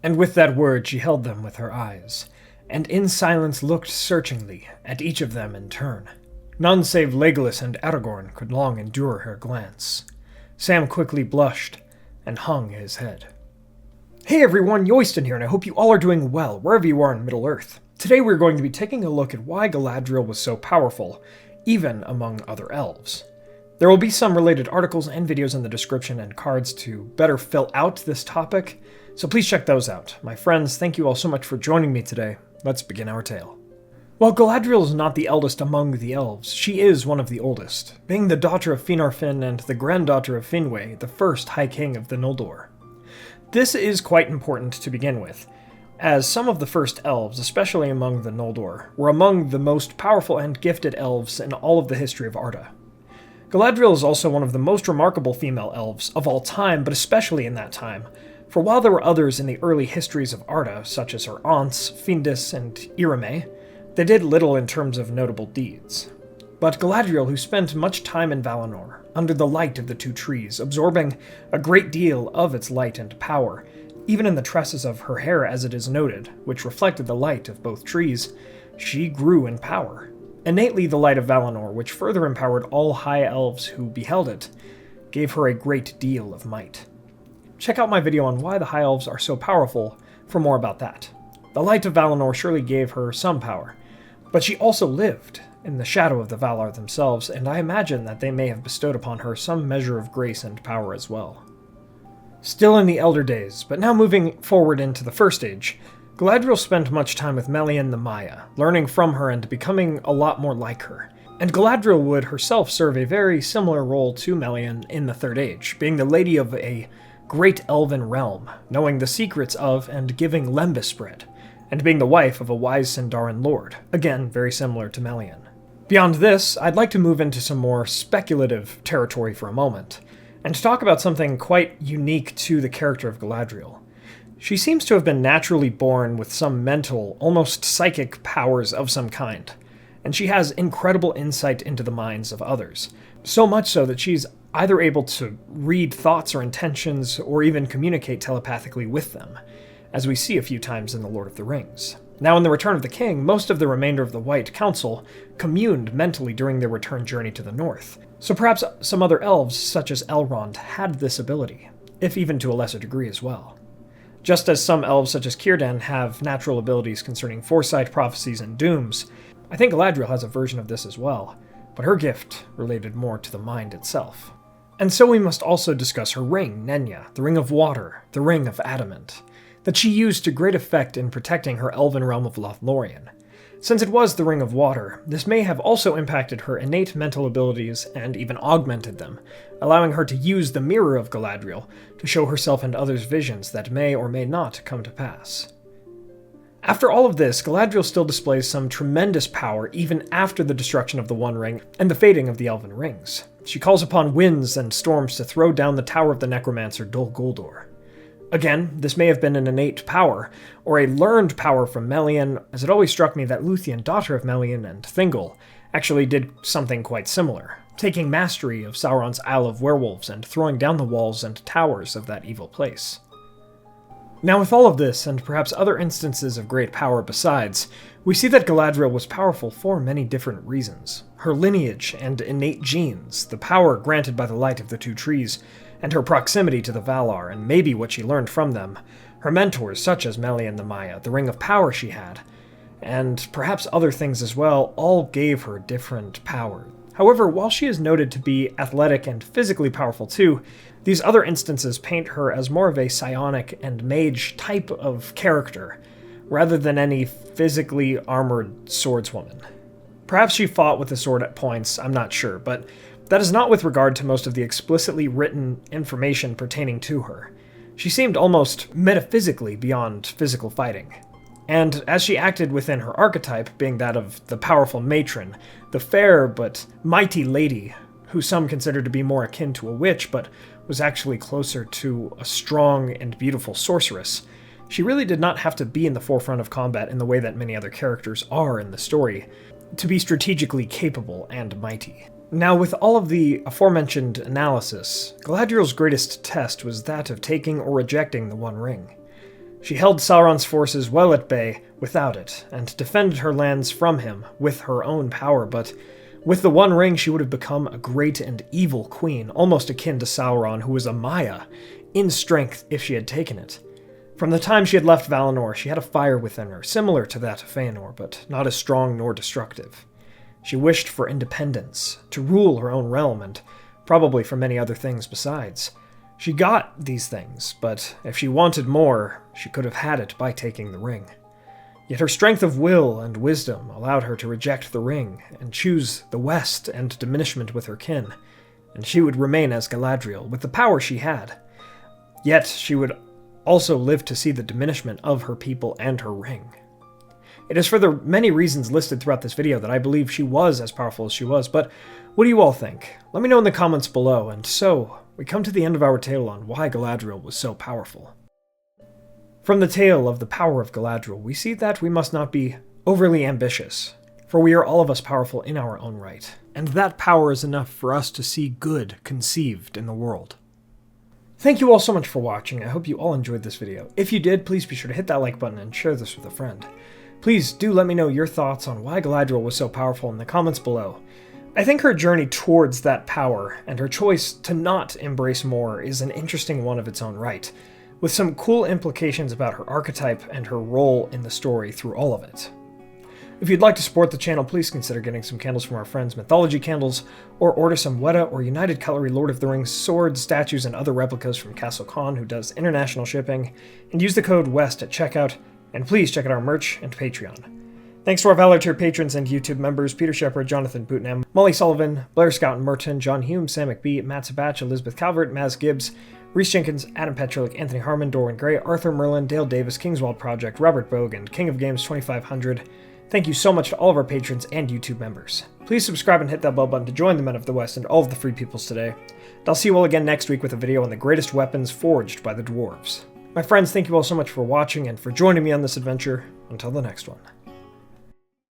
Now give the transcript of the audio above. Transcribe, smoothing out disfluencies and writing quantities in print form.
And with that word she held them with her eyes, and in silence looked searchingly at each of them in turn. None save Legolas and Aragorn could long endure her glance. Sam quickly blushed and hung his head. Hey everyone, Yoyston here, and I hope you all are doing well, wherever you are in Middle-earth. Today we're going to be taking a look at why Galadriel was so powerful, even among other elves. There will be some related articles and videos in the description and cards to better fill out this topic, so please check those out. My friends, thank you all so much for joining me today. Let's begin our tale. While Galadriel is not the eldest among the elves, she is one of the oldest, being the daughter of Finarfin and the granddaughter of Finwë, the first High King of the Noldor. This is quite important to begin with, as some of the first elves, especially among the Noldor, were among the most powerful and gifted elves in all of the history of Arda. Galadriel is also one of the most remarkable female elves of all time, but especially in that time, for while there were others in the early histories of Arda, such as her aunts, Findis and Irame, they did little in terms of notable deeds. But Galadriel, who spent much time in Valinor, under the light of the two trees, absorbing a great deal of its light and power, even in the tresses of her hair as it is noted, which reflected the light of both trees, she grew in power. Innately the light of Valinor, which further empowered all high elves who beheld it, gave her a great deal of might. Check out my video on why the high elves are so powerful for more about that. The light of Valinor surely gave her some power, but she also lived in the shadow of the Valar themselves, and I imagine that they may have bestowed upon her some measure of grace and power as well. Still in the Elder Days, but now moving forward into the First Age, Galadriel spent much time with Melian the Maya, learning from her and becoming a lot more like her. And Galadriel would herself serve a very similar role to Melian in the Third Age, being the lady of a great elven realm, knowing the secrets of and giving lembas bread, and being the wife of a wise Sindarin lord, again very similar to Melian. Beyond this, I'd like to move into some more speculative territory for a moment, and talk about something quite unique to the character of Galadriel. She seems to have been naturally born with some mental, almost psychic powers of some kind, and she has incredible insight into the minds of others, so much so that she's either able to read thoughts or intentions, or even communicate telepathically with them, as we see a few times in The Lord of the Rings. Now in The Return of the King, most of the remainder of the White Council communed mentally during their return journey to the north, so perhaps some other elves, such as Elrond, had this ability, if even to a lesser degree as well. Just as some elves such as Círdan have natural abilities concerning foresight, prophecies, and dooms, I think Galadriel has a version of this as well, but her gift related more to the mind itself. And so we must also discuss her ring, Nenya, the Ring of Water, the Ring of Adamant, that she used to great effect in protecting her elven realm of Lothlorien. Since it was the Ring of Water, this may have also impacted her innate mental abilities and even augmented them, allowing her to use the Mirror of Galadriel to show herself and others visions that may or may not come to pass. After all of this, Galadriel still displays some tremendous power even after the destruction of the One Ring and the fading of the Elven Rings. She calls upon winds and storms to throw down the tower of the necromancer Dol Guldur. Again, this may have been an innate power, or a learned power from Melian, as it always struck me that Luthien, daughter of Melian and Thingol, actually did something quite similar, taking mastery of Sauron's Isle of Werewolves and throwing down the walls and towers of that evil place. Now with all of this, and perhaps other instances of great power besides, we see that Galadriel was powerful for many different reasons. Her lineage and innate genes, the power granted by the light of the two trees, and her proximity to the Valar, and maybe what she learned from them, her mentors such as Melian the Maya, the Ring of Power she had, and perhaps other things as well, all gave her different power. However, while she is noted to be athletic and physically powerful too, these other instances paint her as more of a psionic and mage type of character, rather than any physically armored swordswoman. Perhaps she fought with a sword at points, I'm not sure, but that is not with regard to most of the explicitly written information pertaining to her. She seemed almost metaphysically beyond physical fighting. And as she acted within her archetype, being that of the powerful matron, the fair but mighty lady, who some consider to be more akin to a witch, but was actually closer to a strong and beautiful sorceress, she really did not have to be in the forefront of combat in the way that many other characters are in the story, to be strategically capable and mighty. Now, with all of the aforementioned analysis, Galadriel's greatest test was that of taking or rejecting the One Ring. She held Sauron's forces well at bay without it, and defended her lands from him with her own power, but with the One Ring she would have become a great and evil queen, almost akin to Sauron, who was a Maya, in strength if she had taken it. From the time she had left Valinor, she had a fire within her, similar to that of Feanor, but not as strong nor destructive. She wished for independence, to rule her own realm, and probably for many other things besides. She got these things, but if she wanted more, she could have had it by taking the ring. Yet her strength of will and wisdom allowed her to reject the ring and choose the West and diminishment with her kin, and she would remain as Galadriel with the power she had. Yet she would also live to see the diminishment of her people and her ring. It is for the many reasons listed throughout this video that I believe she was as powerful as she was, but what do you all think? Let me know in the comments below, and so, we come to the end of our tale on why Galadriel was so powerful. From the tale of the power of Galadriel, we see that we must not be overly ambitious, for we are all of us powerful in our own right, and that power is enough for us to see good conceived in the world. Thank you all so much for watching. I hope you all enjoyed this video. If you did, please be sure to hit that like button and share this with a friend. Please do let me know your thoughts on why Galadriel was so powerful in the comments below. I think her journey towards that power, and her choice to not embrace more, is an interesting one of its own right, with some cool implications about her archetype and her role in the story through all of it. If you'd like to support the channel, please consider getting some candles from our friends Mythologie Candles, or order some Weta or United Cutlery Lord of the Rings swords, statues, and other replicas from Castle Kon, who does international shipping, and use the code WEST at checkout, and please check out our merch and Patreon. Thanks to our Valor Tier patrons and YouTube members, Peter Shepard, Jonathan Bootnam, Molly Sullivan, Blair Scout Merton, John Hume, Sam McBee, Matt Sabach, Elizabeth Calvert, Maz Gibbs, Reese Jenkins, Adam Petrolik, Anthony Harmon, Dorwin Gray, Arthur Merlin, Dale Davis, Kingswald Project, Robert Bogue, and King of Games 2500. Thank you so much to all of our patrons and YouTube members. Please subscribe and hit that bell button to join the Men of the West and all of the Free Peoples today. And I'll see you all again next week with a video on the greatest weapons forged by the dwarves. My friends, thank you all so much for watching and for joining me on this adventure. Until the next one.